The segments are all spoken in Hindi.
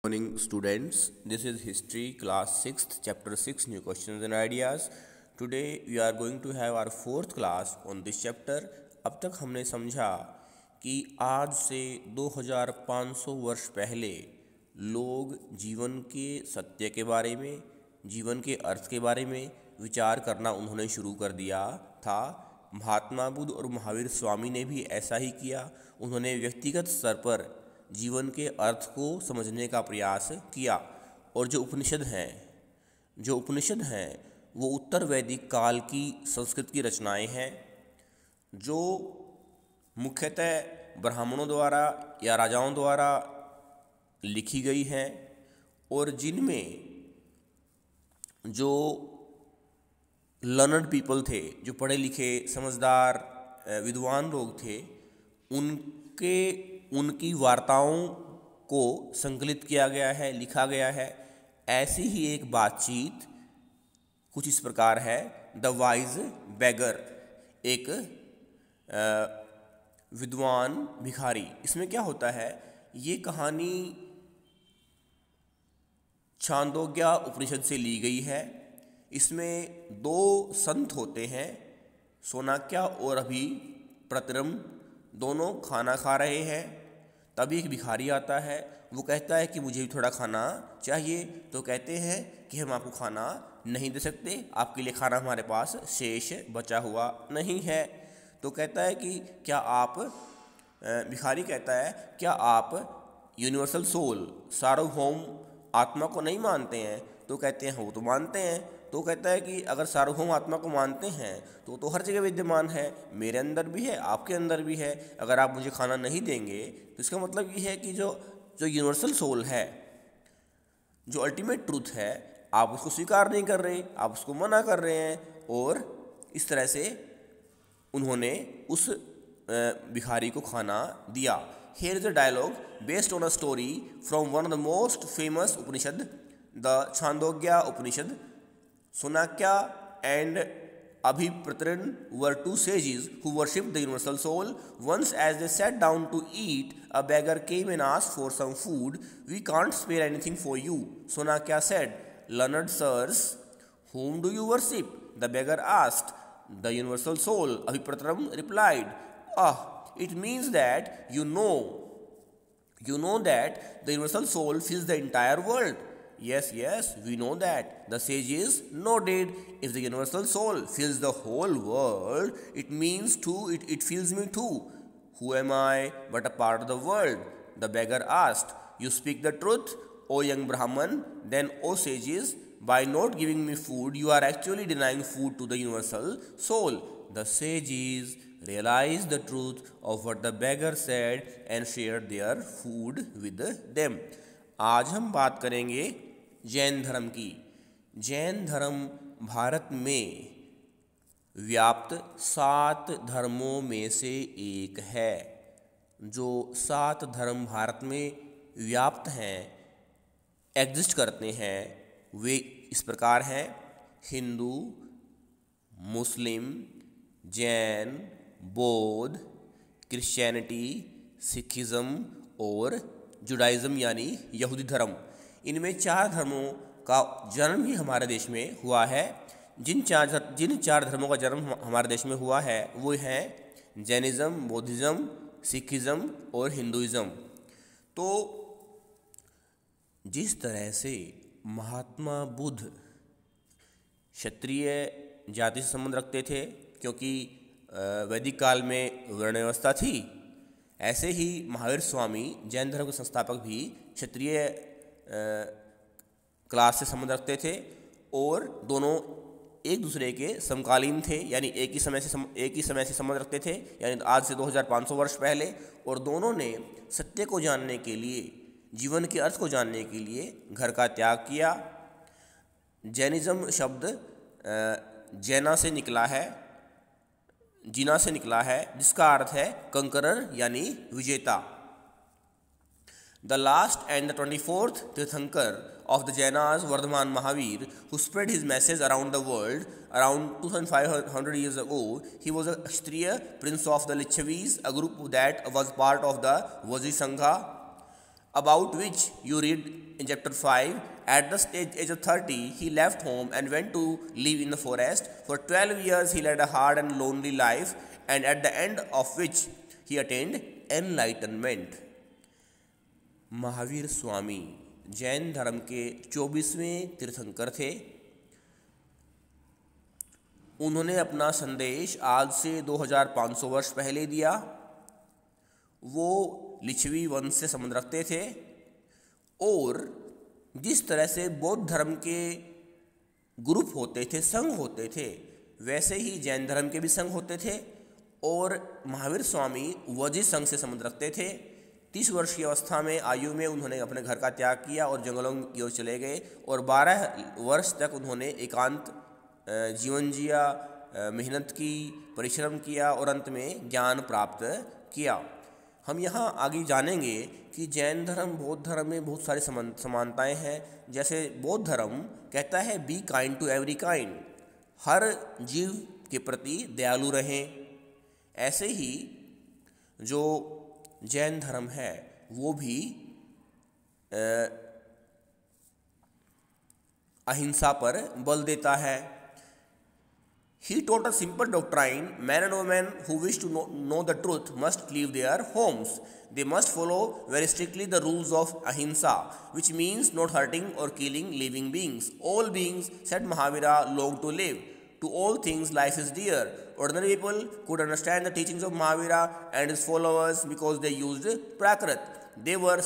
Morning students, this is history class 6th chapter 6 new questions and ideas. Today we are going to have our fourth class on this chapter. अब तक हमने समझा कि आज से 2500 वर्ष पहले लोग जीवन के सत्य के बारे में, जीवन के अर्थ के बारे में विचार करना उन्होंने शुरू कर दिया था। महात्मा बुद्ध और महावीर स्वामी ने भी ऐसा ही किया। उन्होंने व्यक्तिगत स्तर पर जीवन के अर्थ को समझने का प्रयास किया और जो उपनिषद हैं वो उत्तर वैदिक काल की संस्कृत की रचनाएं हैं जो मुख्यतः ब्राह्मणों द्वारा या राजाओं द्वारा लिखी गई हैं और जिनमें जो लर्नड पीपल थे, जो पढ़े लिखे समझदार विद्वान लोग थे, उनकी वार्ताओं को संकलित किया गया है, लिखा गया है। ऐसी ही एक बातचीत कुछ इस प्रकार है, द वाइज बेगर, एक विद्वान भिखारी। इसमें क्या होता है, ये कहानी छांदोग्य उपनिषद से ली गई है। इसमें दो संत होते हैं, सोनाक्य और अभिप्रतरम, दोनों खाना खा रहे हैं। तभी एक भिखारी आता है, वो कहता है कि मुझे भी थोड़ा खाना चाहिए। तो कहते हैं कि हम आपको खाना नहीं दे सकते, आपके लिए खाना हमारे पास शेष बचा हुआ नहीं है। तो कहता है कि क्या आप, भिखारी कहता है, क्या आप यूनिवर्सल सोल, सार्वभौम आत्मा को नहीं मानते हैं? तो कहते हैं वो तो मानते हैं। तो कहता है कि अगर सार्वभौम आत्मा को मानते हैं तो हर जगह विद्यमान है, मेरे अंदर भी है, आपके अंदर भी है। अगर आप मुझे खाना नहीं देंगे तो इसका मतलब ये है कि जो यूनिवर्सल सोल है, जो अल्टीमेट ट्रूथ है, आप उसको स्वीकार नहीं कर रहे, आप उसको मना कर रहे हैं। और इस तरह से उन्होंने उस भिखारी को खाना दिया। Here is a dialogue based on a story from one of the most famous Upanishad, the Chandogya Upanishad. Sonakya and Abhiprataran were two sages who worshipped the universal soul. Once, as they sat down to eat, a beggar came and asked for some food. "We can't spare anything for you," Sonakya said. "Learned sirs, whom do you worship?" the beggar asked. "The universal soul," Abhiprataram replied. "Ah, it means that you know that the universal soul fills the entire world." Yes, we know that. The sages nodded. If the universal soul fills the whole world, it means too, it fills me too. Who am I but a part of the world? The beggar asked. You speak the truth, O young Brahman. Then, O sages, by not giving me food, you are actually denying food to the universal soul. The sages realized the truth of what the beggar said and shared their food with them. आज हम बात करेंगे जैन धर्म की। जैन धर्म भारत में व्याप्त 7 धर्मों में से एक है। जो 7 धर्म भारत में व्याप्त हैं, एग्जिस्ट करते हैं, वे इस प्रकार हैं: हिंदू, मुस्लिम, जैन, बौद्ध, क्रिश्चियनिटी, सिखिज़म और जुडाइज़म यानी यहूदी धर्म। इनमें 4 धर्मों का जन्म ही हमारे देश में हुआ है। जिन चार धर्मों का जन्म हमारे देश में हुआ है वो हैं जैनिज़्म, बौद्धिज़्म, सिखिज़्म और हिंदुइज़्म। तो जिस तरह से महात्मा बुद्ध क्षत्रिय जाति से संबंध रखते थे, क्योंकि वैदिक काल में वर्ण व्यवस्था थी, ऐसे ही महावीर स्वामी जैन धर्म के संस्थापक भी क्षत्रिय क्लास से संबंध रखते थे और दोनों एक दूसरे के समकालीन थे, यानी एक ही समय से संबंध रखते थे, यानी आज से 2500 वर्ष पहले। और दोनों ने सत्य को जानने के लिए, जीवन के अर्थ को जानने के लिए घर का त्याग किया। जैनिज़्म शब्द जैना से निकला है, जीना से निकला है, जिसका अर्थ है कंकरर यानी विजेता। The last and the 24th Tirthankar of the Jainas, Vardhaman Mahavir, who spread his message around the world around 2500 years ago. He was a Kshatriya, prince of the Lichavis, a group that was part of the Vajri Sangha. about which you read in chapter 5. At the age of 30, he left home and went to live in the forest. For 12 years, he led a hard and lonely life, and at the end of which he attained enlightenment. Mahavir Swami Jain धर्म के 24वें तीर्थंकर थे। उन्होंने अपना संदेश आज से 2500 वर्ष पहले दिया। वो लिच्छवी वंश से संबंध रखते थे और जिस तरह से बौद्ध धर्म के ग्रुप होते थे, संघ होते थे, वैसे ही जैन धर्म के भी संघ होते थे और महावीर स्वामी वजी संघ से संबंध रखते थे। 30 वर्ष की अवस्था में आयु में उन्होंने अपने घर का त्याग किया और जंगलों की ओर चले गए और 12 वर्ष तक उन्होंने एकांत जीवन जिया, मेहनत की, परिश्रम किया और अंत में ज्ञान प्राप्त किया। हम यहाँ आगे जानेंगे कि जैन धर्म बौद्ध धर्म में बहुत सारी समानताएं हैं। जैसे बौद्ध धर्म कहता है be kind to every kind, हर जीव के प्रति दयालु रहें। ऐसे ही जो जैन धर्म है वो भी अहिंसा पर बल देता है। He taught a simple doctrine: men and women who wish to know the truth must leave their homes. They must follow very strictly the rules of ahimsa, which means not hurting or killing living beings. All beings, said Mahavira, long to live. To all things life is dear. Ordinary people could understand the teachings of Mahavira and his followers because they used Prakrit. There were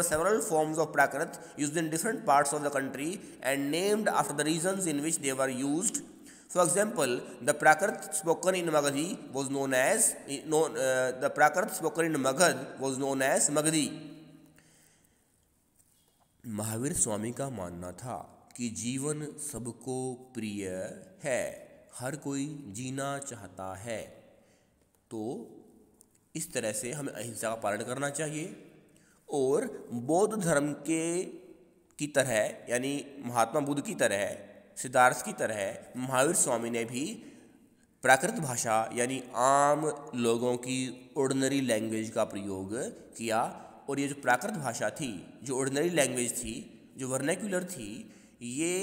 several forms of Prakrit used in different parts of the country and named after the reasons in which they were used. For example, the Prakrit spoken in Magadhi was known as Magadhi. Mahavir Swami का मानना था कि जीवन सबको प्रिय है, हर कोई जीना चाहता है, तो इस तरह से हमें अहिंसा का पालन करना चाहिए। और बौद्ध धर्म की तरह यानी महात्मा बुद्ध की तरह, सिद्धार्थ की तरह महावीर स्वामी ने भी प्राकृत भाषा यानी आम लोगों की ऑर्डिनरी लैंग्वेज का प्रयोग किया। और ये जो प्राकृत भाषा थी, जो ऑर्डिनरी लैंग्वेज थी, जो वर्नैक्युलर थी, ये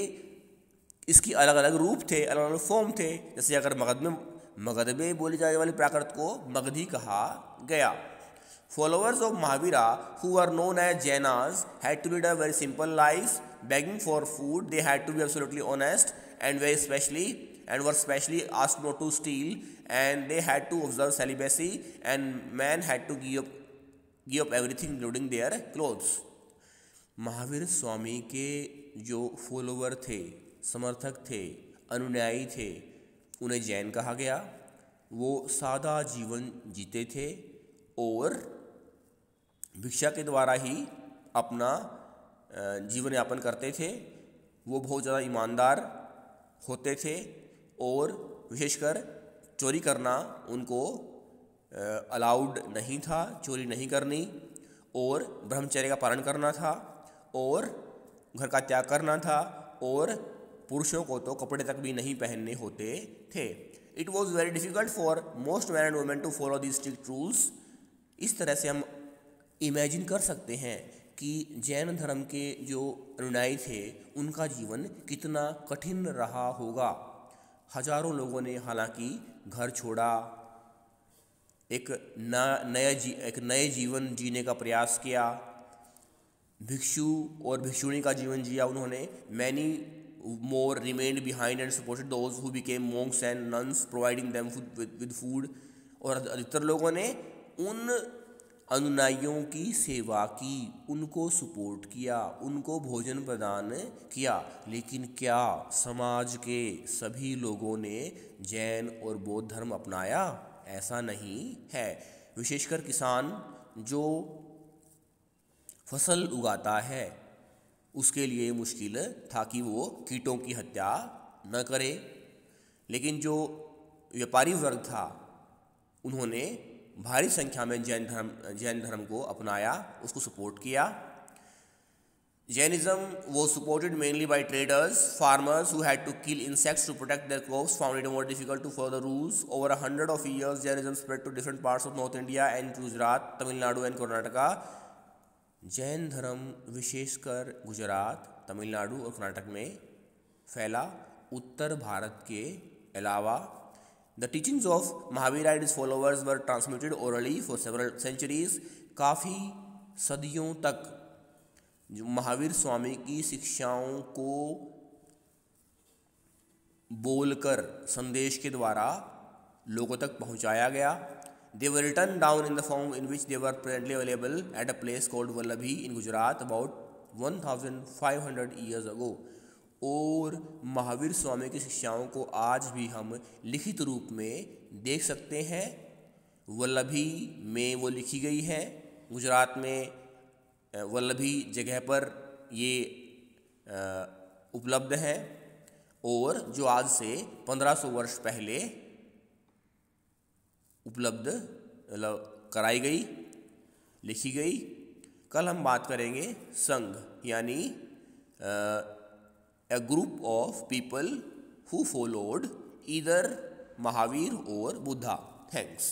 इसकी अलग अलग रूप थे, अलग अलग फॉर्म थे। जैसे अगर मगध में बोली जाने वाली प्राकृत को मगधी कहा गया। Followers of Mahavira, who were known as Jainas, had to lead a very simple life. Begging for food, they had to be absolutely honest and were specially asked not to steal, and they had to observe celibacy, and man had to give up everything including their clothes. Mahavir Swami के जो फॉलोवर थे, समर्थक थे, अनुयायी थे, उन्हें जैन कहा गया। वो सादा जीवन जीते थे और भिक्षा के द्वारा ही अपना जीवन यापन करते थे। वो बहुत ज़्यादा ईमानदार होते थे और विशेषकर चोरी करना उनको अलाउड नहीं था, चोरी नहीं करनी, और ब्रह्मचर्य का पालन करना था और घर का त्याग करना था, और पुरुषों को तो कपड़े तक भी नहीं पहनने होते थे। It was very difficult for most man and women to follow these strict rules. इस तरह से हम इमेजिन कर सकते हैं कि जैन धर्म के जो अनुयायी थे उनका जीवन कितना कठिन रहा होगा। हजारों लोगों ने हालांकि घर छोड़ा, एक नए जीवन जीने का प्रयास किया, भिक्षु और भिक्षुणी का जीवन जिया उन्होंने। Many more remained behind and supported those who became monks and nuns, providing them with food. और अधिकतर लोगों ने उन अनुयायियों की सेवा की, उनको सपोर्ट किया, उनको भोजन प्रदान किया। लेकिन क्या समाज के सभी लोगों ने जैन और बौद्ध धर्म अपनाया? ऐसा नहीं है। विशेषकर किसान जो फसल उगाता है उसके लिए मुश्किल था कि वो कीटों की हत्या न करे। लेकिन जो व्यापारी वर्ग था उन्होंने भारी संख्या में जैन धर्म को अपनाया, उसको सपोर्ट किया। Jainism was supported mainly by traders, farmers who had to kill insects to protect their crops, found it more difficult to follow the rules. Over 100 years, Jainism spread to different parts of North India and to Gujarat, Tamil Nadu and Karnataka. Jain धर्म विशेषकर गुजरात, तमिलनाडु और कर्नाटक में फैला। उत्तर भारत के अलावा the teachings of Mahavir and his followers were transmitted orally for several centuries. काफ़ी सदियों तक जो महावीर स्वामी की शिक्षाओं को बोलकर संदेश के द्वारा लोगों तक पहुंचाया गया। They were written down in the form in which they were presently available at a place called Vallabhi in Gujarat about 1500 years ago। और महावीर स्वामी की शिक्षाओं को आज भी हम लिखित रूप में देख सकते हैं। वल्लभी में वो लिखी गई है। गुजरात में वल्लभी जगह पर ये उपलब्ध है और जो आज से 1500 वर्ष पहले उपलब्ध कराई गई, लिखी गई। कल हम बात करेंगे संघ यानी a group of people who followed either Mahavir or Buddha. Thanks.